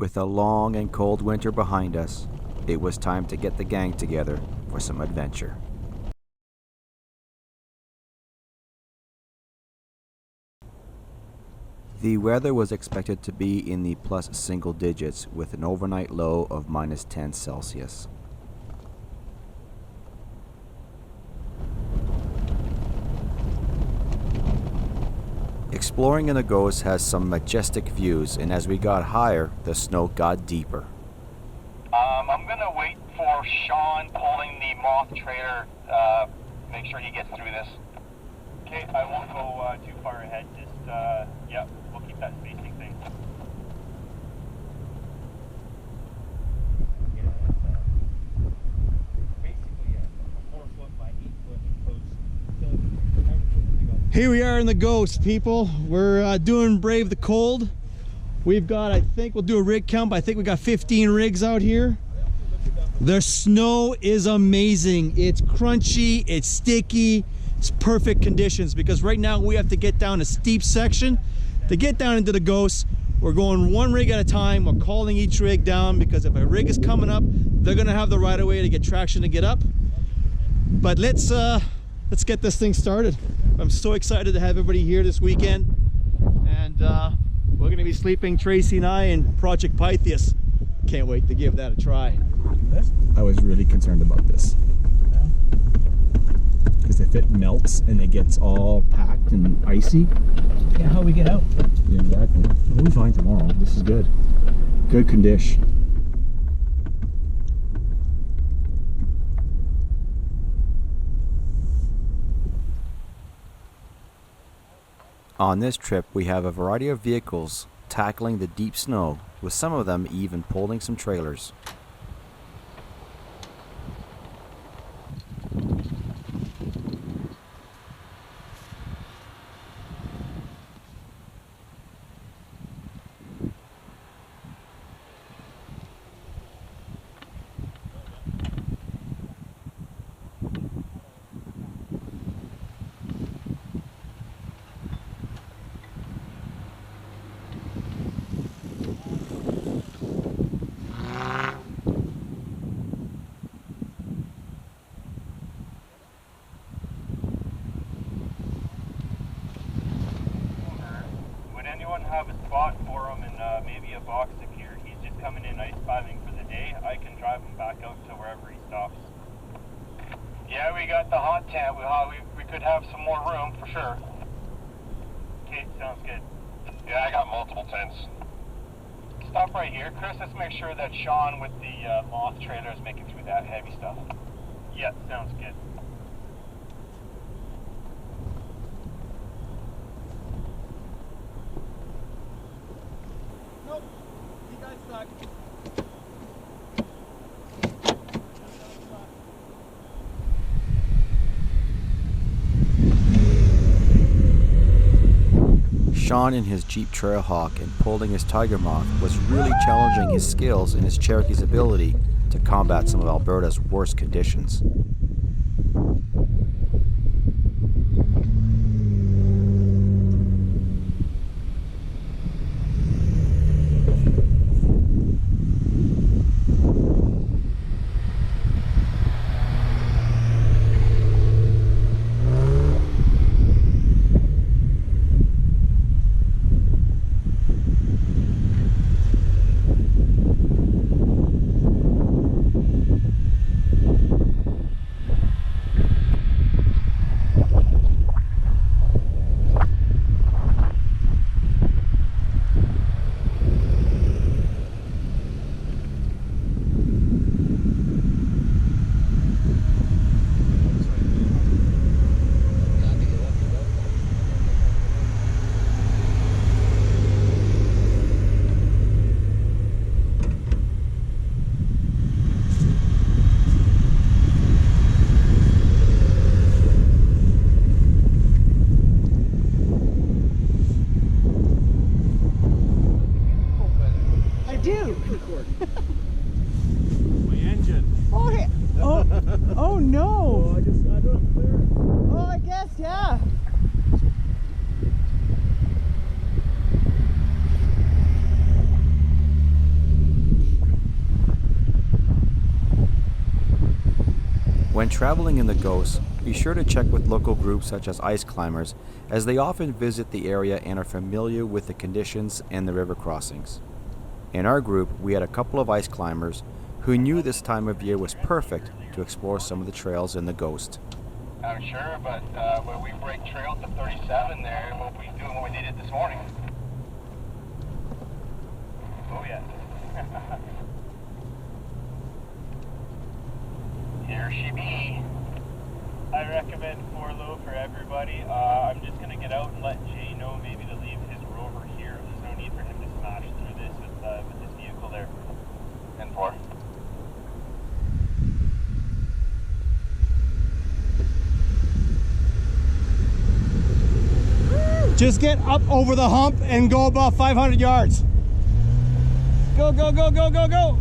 With a long and cold winter behind us, it was time to get the gang together for some adventure. The weather was expected to be in the plus single digits with an overnight low of minus 10 Celsius. Exploring in the Ghost has some majestic views, and as we got higher, the snow got deeper. I'm gonna wait for Sean pulling the moth trailer, make sure he gets through this. Okay, I won't go too far ahead, just, yeah, we'll keep that spacing thing. Here we are in the Ghost, people. We're doing Brave the Cold. We've got, I think we'll do a rig count, but I think we got 15 rigs out here. The snow is amazing. It's crunchy, it's sticky, it's perfect conditions, because right now we have to get down a steep section. To get down into the Ghost, we're going one rig at a time. We're calling each rig down, because if a rig is coming up, they're gonna have the right of way to get traction to get up. But let's get this thing started. I'm so excited to have everybody here this weekend, and we're going to be sleeping, Tracy and I, in Project Pythias. Can't wait to give that a try. I was really concerned about this, because if it melts and it gets all packed and icy, Yeah, how we get out? yeah, exactly. We'll be fine tomorrow. This is good. Good condition. On this trip, we have a variety of vehicles tackling the deep snow, with some of them even pulling some trailers. Have a spot for him and maybe a box if he's just coming in ice climbing for the day. I can drive him back out to wherever he stops. Yeah, we got the hot tent. We could have some more room for sure. Okay, sounds good. Yeah, I got multiple tents. Stop right here, Chris. Let's make sure that Sean with the moth trailer is making through that heavy stuff. Yeah, sounds good. Sean in his Jeep Trailhawk and pulling his Tiger Moth was really challenging his skills and his Cherokee's ability to combat some of Alberta's worst conditions. My engine. Oh, hey. Oh no. I don't clear. Oh, I guess, yeah. When traveling in the Ghost, be sure to check with local groups such as ice climbers, as they often visit the area and are familiar with the conditions and the river crossings. In our group, we had a couple of ice climbers who knew this time of year was perfect to explore some of the trails in the Ghost. I'm sure, but when we break trail to 37 there, we'll be doing what we needed this morning. Oh yeah. Here she be. I recommend 4 low for everybody. I'm just gonna get out and let Jay know maybe to leave his rover here. There's no need for him to smash through this with his vehicle there. And 4. Just get up over the hump and go about 500 yards. Go, go, go, go, go, go.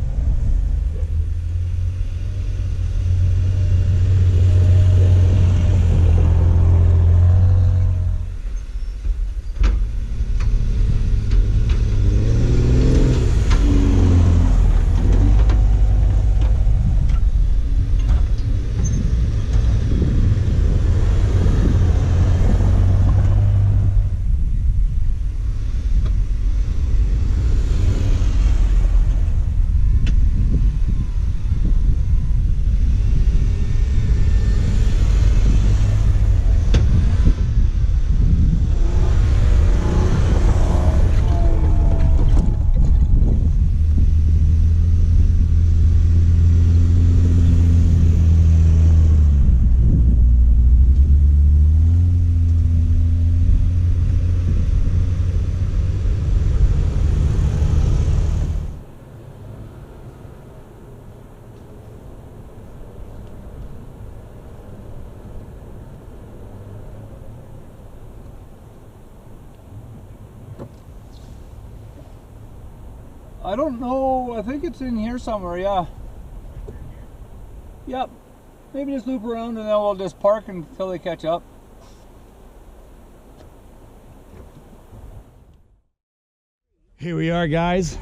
I don't know. I think it's in here somewhere, yeah. Yep. Maybe just loop around and then we'll just park until they catch up. Here we are, guys.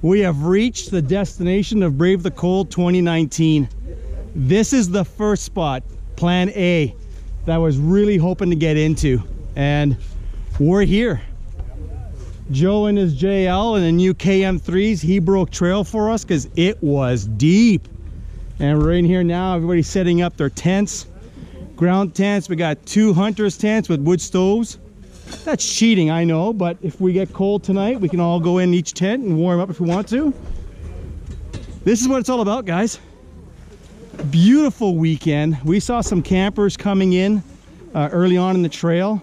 We have reached the destination of Brave the Cold 2019. This is the first spot, Plan A, that I was really hoping to get into. And we're here. Joe and his JL and the new KM3s, he broke trail for us because it was deep. And we're in here now. Everybody's setting up their tents, ground tents. We got 2 hunters tents with wood stoves. That's cheating, I know, but if we get cold tonight, we can all go in each tent and warm up if we want to. This is what it's all about, guys. Beautiful weekend. We saw some campers coming in early on in the trail.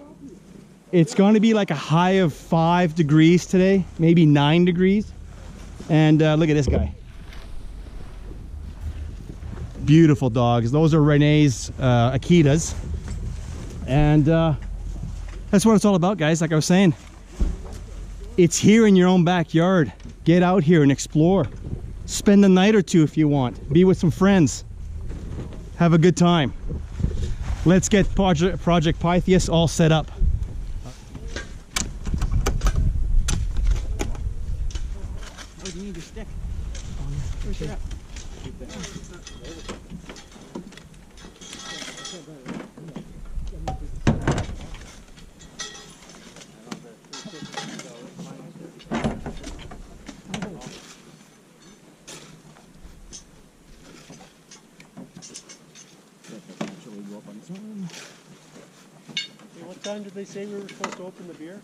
It's going to be like a high of 5 degrees today, maybe 9 degrees. And look at this guy. Beautiful dogs. Those are Renee's Akitas. And that's what it's all about, guys. Like I was saying, it's here in your own backyard. Get out here and explore. Spend a night or two if you want. Be with some friends. Have a good time. Let's get Project Pythias all set up. Oh, do you need your stick? Oh, yeah. Where's your What time did they say we were supposed to open the beer?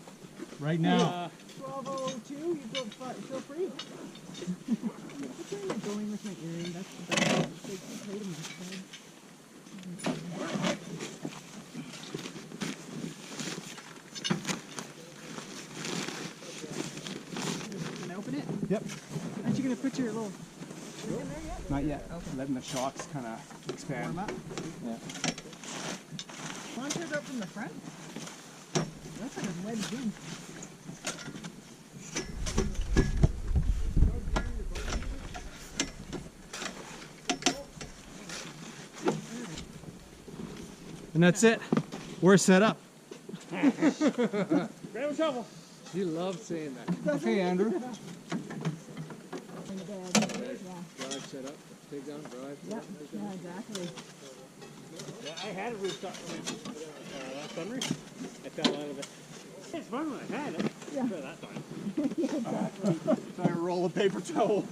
Right now. 12:02, you go feel free. What's where you're going with my earring? That's the best. They played them this time. Can I open it? Yep. Aren't you going to put your little thing in there yet? Not yet. Okay. Letting the shocks kind of expand. Warm up. Yeah. Launchers out from the front? That's like a wedged in. And that's it. We're set up. Grab a shovel. You love saying that. Okay, Andrew. In the bed. Yeah. set up, take down, drive. Yep. Yeah, exactly. Yeah, I had a rooftop last summer. I fell out of it. It's fun when I had it. Yeah. For that time. Yeah, exactly. Try to roll a paper towel.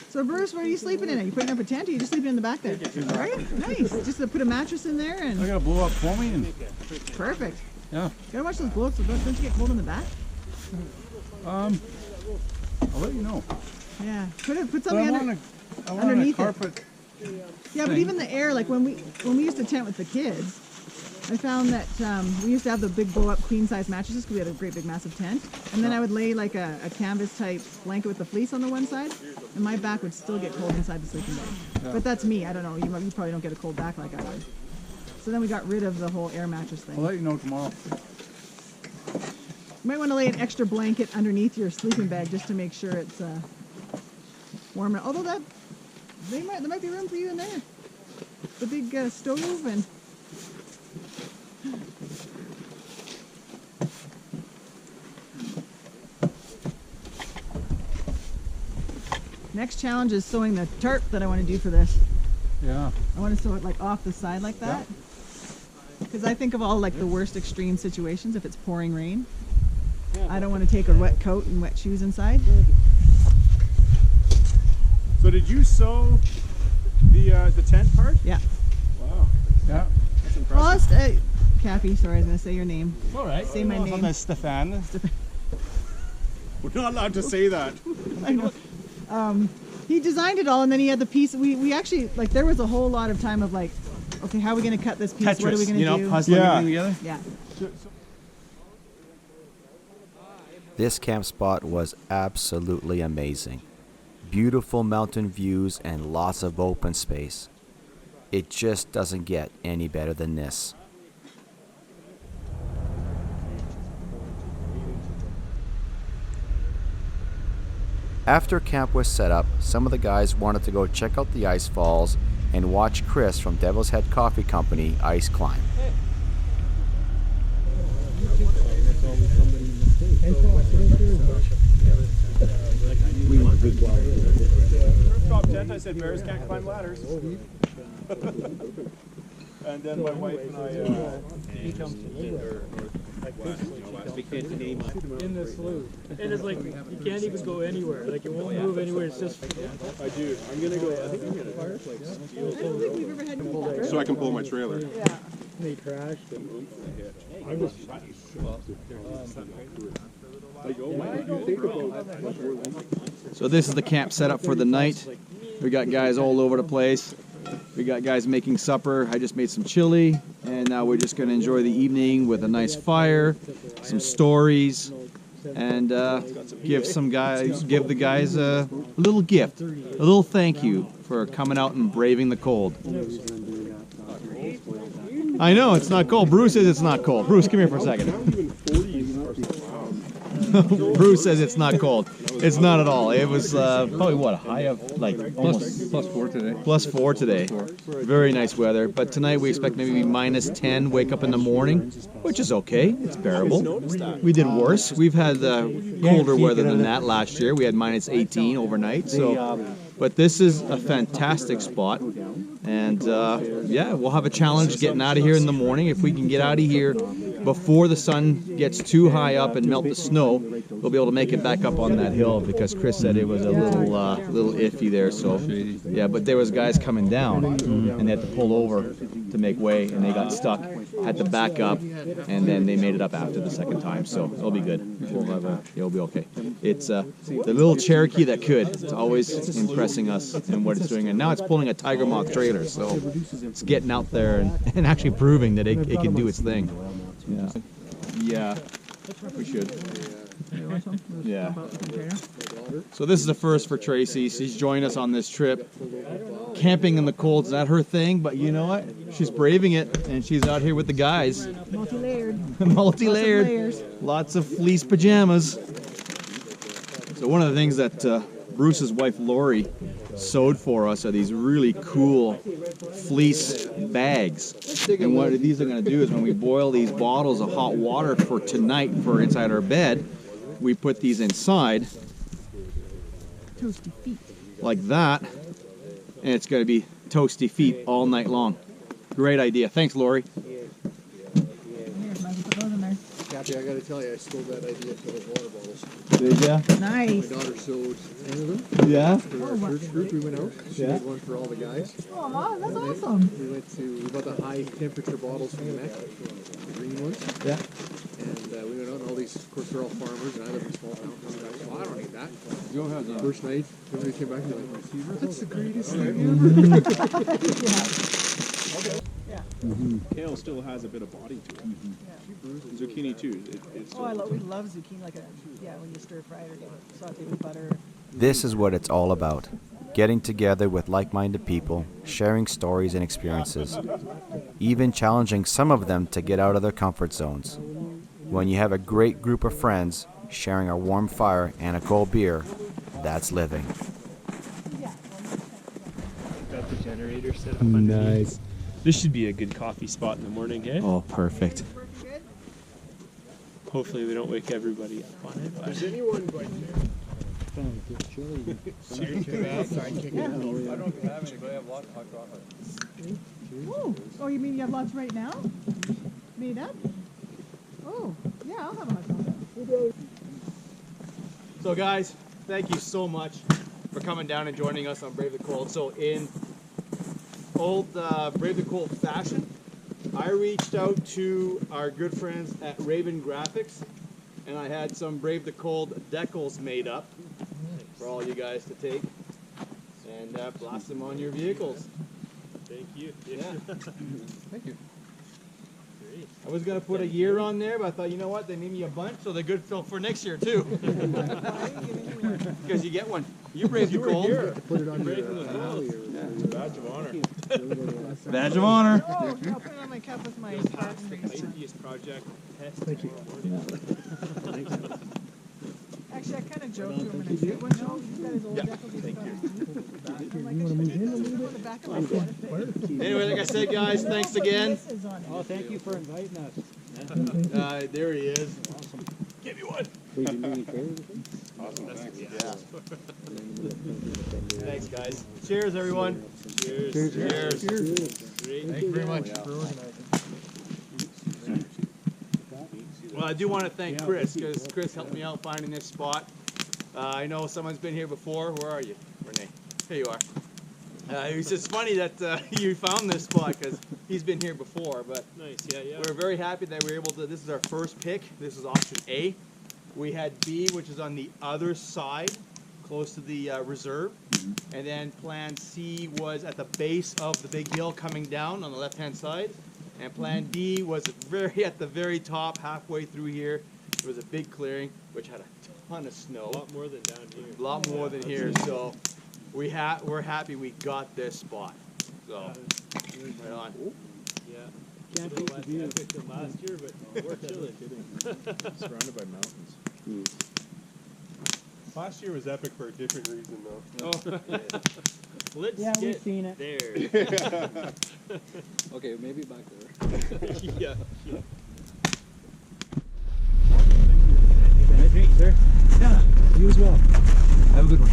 So Bruce, where are you sleeping in? Are you putting up a tent or are you just sleeping in the back there? Are you? Nice. Just to put a mattress in there I and got a blow up for me and perfect. yeah. Gotta watch those blow-ups. Don't you get cold in the back? I'll let you know. Yeah. Put But something I under. want a underneath it. carpet. Yeah, but even the air, like when we used to tent with the kids, I found that we used to have the big blow-up queen-size mattresses because we had a great big massive tent, and then I would lay like a canvas-type blanket with the fleece on the one side, and my back would still get cold inside the sleeping bag. Yeah. But that's me. I don't know. You probably don't get a cold back like I would. So then we got rid of the whole air mattress thing. I'll let you know tomorrow. You might want to lay an extra blanket underneath your sleeping bag just to make sure it's warm. Although there might be room for you in there. The big stove and. Next challenge is sewing the tarp that I want to do for this. Yeah. I want to sew it like off the side like that. Because I think of all like the worst extreme situations if it's pouring rain. I don't want to take a wet coat and wet shoes inside. So did you sew the tent part? Yeah. Wow. Yeah. That's impressive. Lost, Cappy, sorry, I was going to say your name. All right. Say my name. I'm Stefan. We're not allowed to say that. I know. He designed it all, and then he had the piece. We actually, like, there was a whole lot of time of like, okay, how are we going to cut this piece? What are we going to do? puzzling Yeah. everything together. Yeah. This camp spot was absolutely amazing. Beautiful mountain views and lots of open space. It just doesn't get any better than this. After camp was set up, some of the guys wanted to go check out the ice falls and watch Chris from Devil's Head Coffee Company ice climb. Rooftop tent, I said bears can't climb ladders. And then my wife and I, In the slough. And it's like, you can't even go anywhere. Like, it won't move anywhere. It's just. I do. I'm gonna go. I think I'm gonna fireplace. So I can pull my trailer. Yeah. They crashed. And So this is the camp setup for the night. We got guys all over the place. We got guys making supper. I just made some chili, and now we're just going to enjoy the evening with a nice fire, some stories, and give the guys a little gift, a little thank you for coming out and braving the cold. I know it's not cold. Bruce says it's not cold. Bruce, come here for a second. Bruce says it's not cold. It's not at all. It was probably what, a high of like almost plus 4 today. plus 4 today. Very nice weather. But tonight we expect maybe minus 10. Wake up in the morning, which is okay. It's bearable. We did worse. We've had colder weather than that last year. We had minus 18 overnight. So, but this is a fantastic spot. And yeah, we'll have a challenge getting out of here in the morning. If we can get out of here before the sun gets too high up and melt the snow, we'll be able to make it back up on that hill, because Chris said it was a little iffy there. So yeah, but there was guys coming down and they had to pull over to make way, and they got stuck, had to back up, and then they made it up after the second time. So it'll be good. It'll be okay. It's the little Cherokee that could. It's always impressing us in what it's doing, and now it's pulling a Tiger Moth trailer, so it's getting out there and actually proving that it can do its thing. Yeah, we should. Yeah. So this is the first for Tracy. She's joined us on this trip. Camping in the cold is not her thing, but you know what? She's braving it, and she's out here with the guys. Multi-layered. Multi-layered. Lots of fleece pajamas. So one of the things that Bruce's wife Lori sewed for us are these really cool fleece bags. And what these are going to do is when we boil these bottles of hot water for tonight for inside our bed, we put these inside Toasty feet. like that, and it's going to be toasty feet all night long. Great idea. Thanks, Lori. Here, might as well put those in there. Cappy, I gotta tell you, I stole that idea for those water bottles. Did ya? Nice. My daughter sewed 10 of them Yeah? for our church group. We went out. She made one for all the guys. Aw, that's awesome. We bought the high temperature bottles from Mech, the green ones. Yeah. And we went out and all these, of course, they're all farmers, and I live in a small town. Oh, I don't need that. First night, everybody came back and they're like, that's the greatest thing ever. Kale still has a bit of body to it. Zucchini too. It's Oh, we love zucchini, like when you stir fry it or saute with butter. This is what it's all about. Getting together with like-minded people, sharing stories and experiences, even challenging some of them to get out of their comfort zones. When you have a great group of friends, sharing a warm fire and a cold beer, that's living. got the generator set up underneath. Nice. This should be a good coffee spot in the morning, hey? Oh, perfect. Hopefully we don't wake everybody up on it. But... Is anyone going to? I don't have any, but I have lots of hot chocolate. Ooh. Oh, you mean you have lots right now? Made up? Oh, yeah, I'll have a hot chocolate. So guys, thank you so much for coming down and joining us on Brave the Cold. So in old Brave the Cold fashion, I reached out to our good friends at Raven Graphics, and I had some Brave the Cold decals made up for all you guys to take and blast them on your vehicles. Thank you. Yeah. Thank you. Great. I was gonna put a year on there, but I thought, you know what, they made me a bunch, so they're good for next year too. Because you get one. You Brave the Cold. Put it on your Badge of honor. Badge of honor. Oh, I'll put it on my cup with my sparkling. Atheist project test. Thank you. Actually, I kind of joked to him and I said, well, no, he's got his old decals. He's got his I'm like, I should have put on the back of my head. Anyway, like I said, guys, thanks again. Oh, thank you for inviting us. There he is. Awesome. Give you one. Awesome. Yeah. Thanks, guys. Cheers, everyone. Cheers. Cheers. Great. Thank you very much for organizing. Well, I do want to thank Chris, because Chris helped me out finding this spot. I know someone's been here before. Where are you, Renee? Here you are. It was just funny that you found this spot, because he's been here before. But Nice. Yeah. we're very happy that we were able to. This is our first pick. This is option A. We had B, which is on the other side, close to the reserve. And then plan C was at the base of the big hill coming down on the left-hand side. And plan D was at the very top, halfway through here. There was a big clearing, which had a ton of snow. A lot more than down here. A lot more than here. So we're happy we got this spot. So right on. Yeah. Can't be less epic than last year, but we're chilling. Surrounded by mountains. Last year was epic for a different reason, though. Oh. Let's Yeah, we've get seen it. there. Okay, maybe back there. Yeah. Nice to meet you, sir. Yeah, you as well. Have a good one.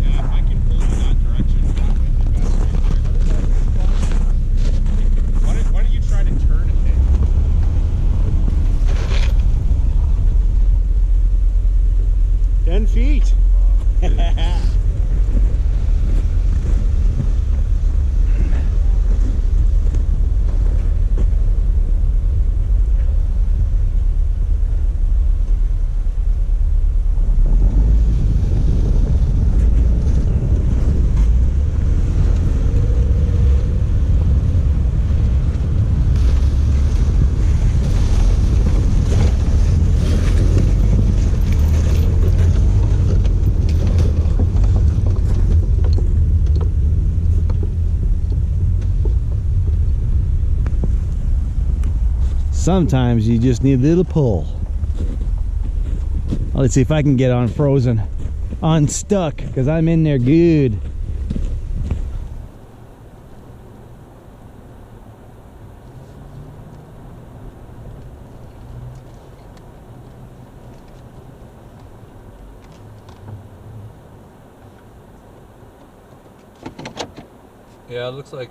Yeah, I can pull you that direction. Why don't you try to turn it then? 10 feet. sometimes you just need a little pull. Let's see if I can get on frozen, unstuck, because I'm in there good. Yeah, it looks like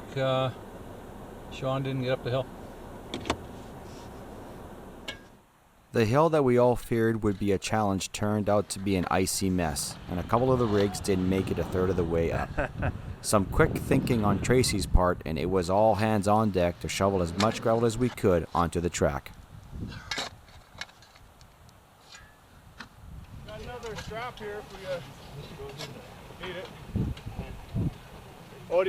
Sean didn't get up the hill. The hill that we all feared would be a challenge turned out to be an icy mess, and a couple of the rigs didn't make it a third of the way up. Some quick thinking on Tracy's part, and it was all hands on deck to shovel as much gravel as we could onto the track. Got another strap here if we need it. Oh,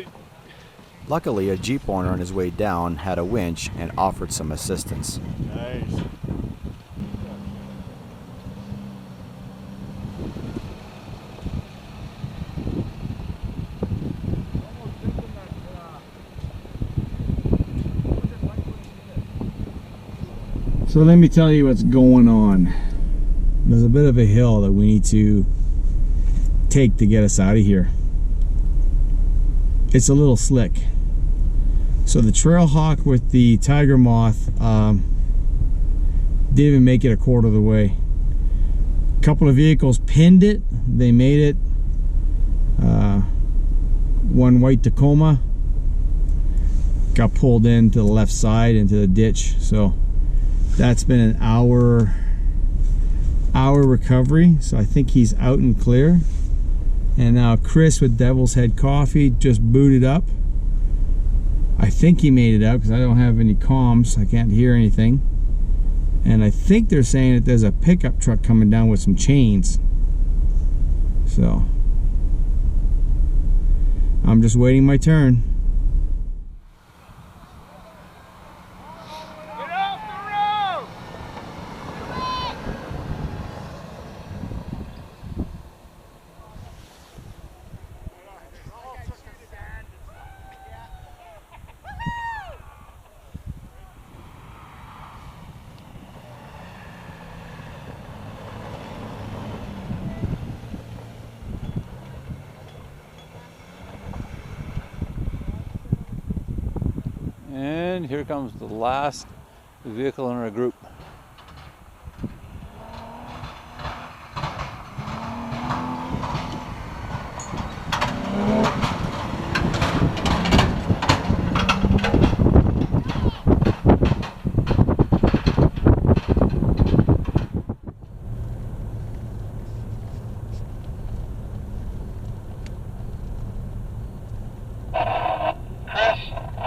Luckily, a Jeep owner on his way down had a winch and offered some assistance. nice. So let me tell you what's going on. There's a bit of a hill that we need to take to get us out of here. It's a little slick. So the Trailhawk with the Tiger Moth didn't even make it a quarter of the way. A couple of vehicles pinned it. They made it. One white Tacoma got pulled into the left side into the ditch. So that's been an hour recovery. So I think he's out and clear. And now Chris with Devil's Head Coffee just booted up. I think he made it up because I don't have any comms. I can't hear anything. And I think they're saying that there's a pickup truck coming down with some chains. So I'm just waiting my turn. Get off the road! And here comes the last vehicle in our group.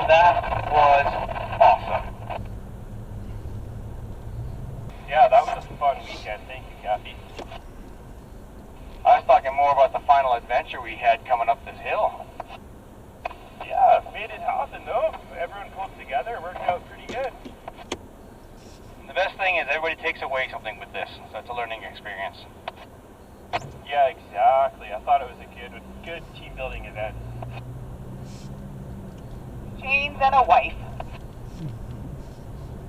That was awesome. Yeah, that was a fun weekend. Thank you, Cappy. I was talking more about the final adventure we had coming up this hill. Yeah, made it happen though. Everyone pulled together. It worked out pretty good. The best thing is everybody takes away something with this, so it's a learning experience. Yeah, exactly. I thought it was a good team building event. Chains and a wife.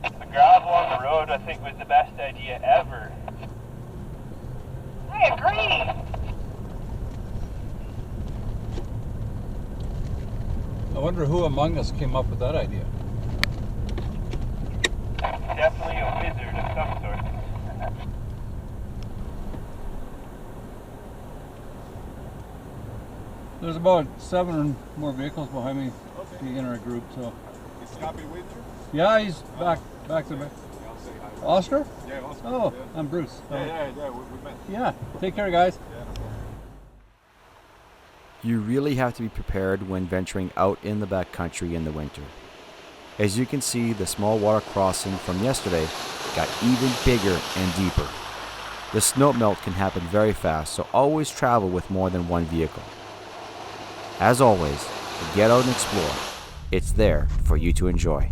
The gravel on the road, I think, was the best idea ever. I agree. I wonder who among us came up with that idea. Definitely a wizard of some sort. There's about 7 more vehicles behind me in our group, so. Is Cappy with you? Yeah, he's back to me. Oscar? Yeah, Oscar. Oh, yeah. I'm Bruce. Yeah, we met. Yeah, take care, guys. You really have to be prepared when venturing out in the backcountry in the winter. As you can see, the small water crossing from yesterday got even bigger and deeper. The snow melt can happen very fast, so always travel with more than one vehicle. As always, get out and explore. It's there for you to enjoy.